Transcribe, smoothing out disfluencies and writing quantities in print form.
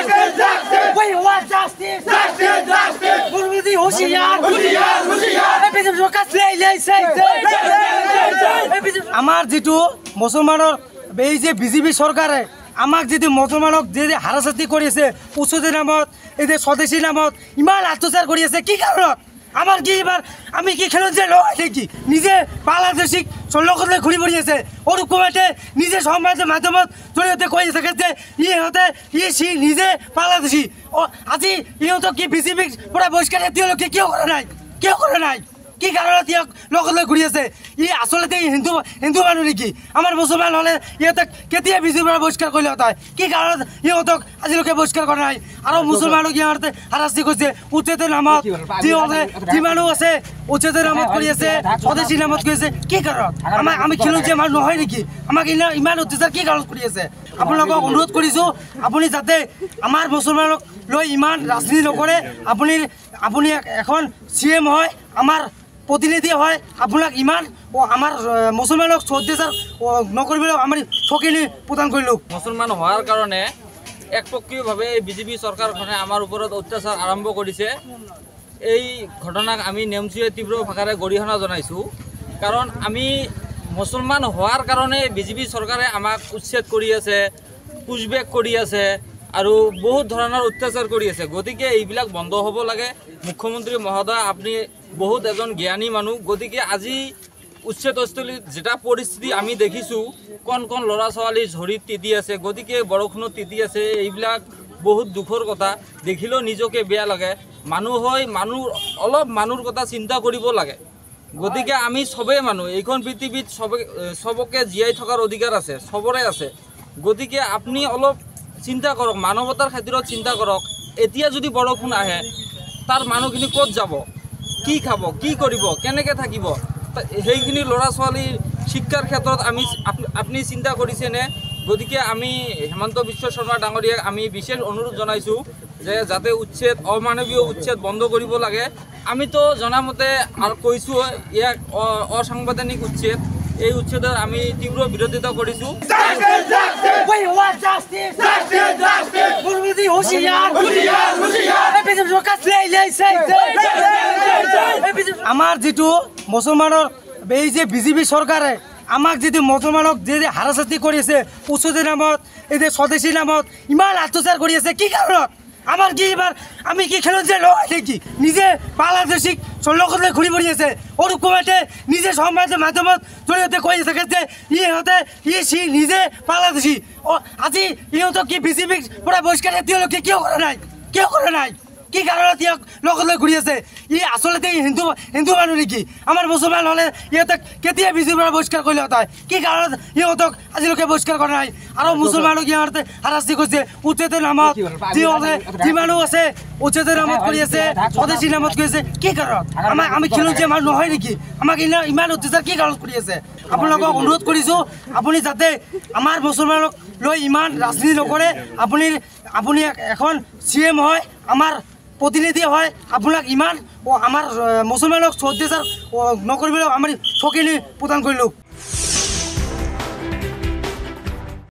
We want justice. Burundi হুঁশিয়ার BJP সরকার আমার যেটু মুসলমানের এই যে বিজেপি সরকারে আমাক যদি মুসলমানক যে হারাশাস্তি করিছে উচ্চদের নামত এই যে স্বদেশী নামত ইমান অত্যাচার করিছে কি কারণত আমার কি এবার আমি কি খেলো যে লয় নাকি নিজে বাংলাদেশি লোকদের ঘুরি পড়িয়েছে ওর কুমাতে নিজে সমাজের মাধ্যমত জড়িয়ে কয়ে থাকেছে ইয়ে হতে ইয়ে সি নিজে বাংলাদেশি ও আজি ইয়ে তো কি বিজেপি পুরা বহিষ্কার দিয়ে লোকে কেউ করে নাই কি কারণে তিয়ক লোকদের ঘুরি আছে ই আসলে হিন্দু মানুষ নাকি আমার মুসলমান হলে ইহঁতে কেতিয়া বিজেপিৰ পৰা বহিষ্কাৰ কৰিলে হয় কি কাৰণত ইহঁতক আজিলৈকে বহিষ্কাৰ কৰা নাই আৰু মুছলমানক ইহঁতে হাৰাশাস্তি কৰিছে উচ্ছেদৰ নামত যি মানুহ আছে উচ্ছেদৰ নামত কৰি আছে স্বদেশী নামত কৰি আছে কি কাৰণত আমি খিলঞ্জীয়া মানুহ নহয় নেকি আমাক ইমান অত্যাচাৰ কি কাৰণত কৰি আছে আপোনালোকক অনুৰোধ কৰিছোঁ আপুনি যাতে আমাৰ মুছলমানক লৈ ইমান ৰাজনীতি নকৰে আপুনি এখন CM হয় আমাৰ प्रतिनिधि है आपन इमान आमार मुसलमानक अत्याचार नकरिबले आमार ठकिनी प्रदान करिलो मुसलमान होवार कारणे एकपक्षीयभावे बिजेपि सरकारखने आमार उपरत अत्याचार आरम्भ करिছে এই घटनाक आमी नेमसिए तीव्र भाषारे गरिहना जनाइछु कारण आमी मुसलमान होवार कारणे बिजेपि सरकारे आमाक उच्छेद करि আছে पुशबेक करि আছে और बहुत धৰণৰ अत्याचार करि আছে गतिके এইবিলাক बंद হ'ব লাগে मुख्यमंत्री महोदय आपनि बहुत एजन ज्ञानी मानुह गतिके আজি उच्चेदस्थलीत जेटा परिस्थिति आमी देखिছোঁ कौन लड़ा छाली झड़ीत तिति आछे गतिके बरखुणत तिति आछे এইবিলাক बहुत दुखर कथा देखिलेও নিজকে बेया लागे मानुह হয় मानुह अलप मानुर कथा चिंता करिब लागे गतिके आमी सबे मानुह এইখন पृथ्वीत सबके जीयाई थकार अधिकार आछे सबरे आछे गतिके आपनि अलप चिंता करक मानवतार खातिरत चिंता करक एतिया যদি बरखुण आহে तार मानुहखिनि कत যাব কি খাব কি কৰিব কেনেকে থাকিব সেইখিনি লৰা ছোৱালী শিক্ষাৰ ক্ষেত্ৰত আপুনি চিন্তা কৰিছেনে গতিকে আমি হেমন্ত বিশ্ব শৰ্মা ডাঙৰীয়াক আমি বিশেষ অনুৰোধ জনাইছোঁ যে যাতে উচ্ছেদ অমানৱীয় উচ্ছেদ বন্ধ কৰিব লাগে আমি তো জনামতে আৰু কৈছোঁ ইয়াক অসাংবিধানিক উচ্ছেদ এই উচ্ছেদৰ আমি তীব্ৰ বিৰোধিতা কৰিছোঁ আমার যেটু মুসলমানের এই যে বিজেপি সরকারে আমাক যদি মুসলমানক যে হারাশাস্তি করিছে উচ্ছেদের নামত এই যে স্বদেশী নামত ইমান অত্যাচার করিছে কি কারণত আমার কি এবার আমি কি খেলো যে লয় নাকি নিজে বাংলাদেশি লোকদের ঘুরি পড়িয়েছে ওর কুমাতে নিজে সমাজের মাধ্যমত জড়িয়ে কয়ে থাকেছে ইয়ে হতে ইয়ে সি নিজে বাংলাদেশি ও আজি ইহঁতক কি বিজেপি পুরা বহিষ্কার দিয়ে লোকে কেউ করে নাই কি কারণে তিয়ক লোকদের ঘুরি আছে ই আসলে হিন্দু মানুষ নাকি আমার মুসলমান হলে ইহঁতে কেতিয়া বিজেপিৰ পৰা বহিষ্কাৰ কৰিলে হয় কি কাৰণত ইহঁতক আজিলৈকে বহিষ্কাৰ কৰা নাই আৰু মুছলমানক ইহঁতে হাৰাশাস্তি কৰিছে উচ্ছেদৰ নামত যি মানুহ আছে উচ্ছেদৰ নামত কৰি আছে স্বদেশী নামত কৰি আছে কি কাৰণত আমি খিলঞ্জীয়া মানুহ নহয় নেকি আমাক ইমান অত্যাচাৰ কি কাৰণত কৰি আছে আপোনালোকক অনুৰোধ কৰিছোঁ আপুনি যাতে আমাৰ মুছলমানক লৈ ইমান ৰাজনীতি নকৰে আপুনি এখন CM হয় আমাৰ प्रतिनिधि है आपन इमान आमार मुसलमानक अत्याचार नकरिबले आमार ठकिनी प्रदान करिलो।